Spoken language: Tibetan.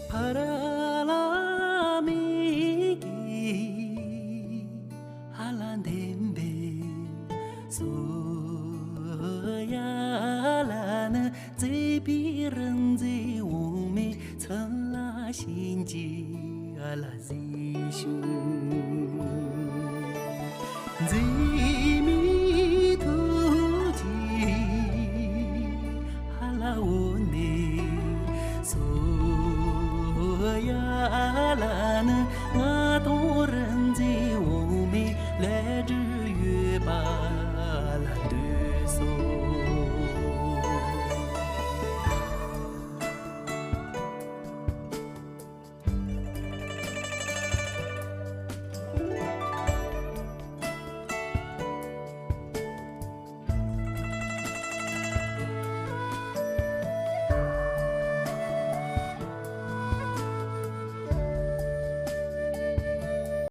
바람이기 할란덴베 소야라는 제비른지 오메 천라신지 알라지슈 제미두지 할라오네 소야라는 나도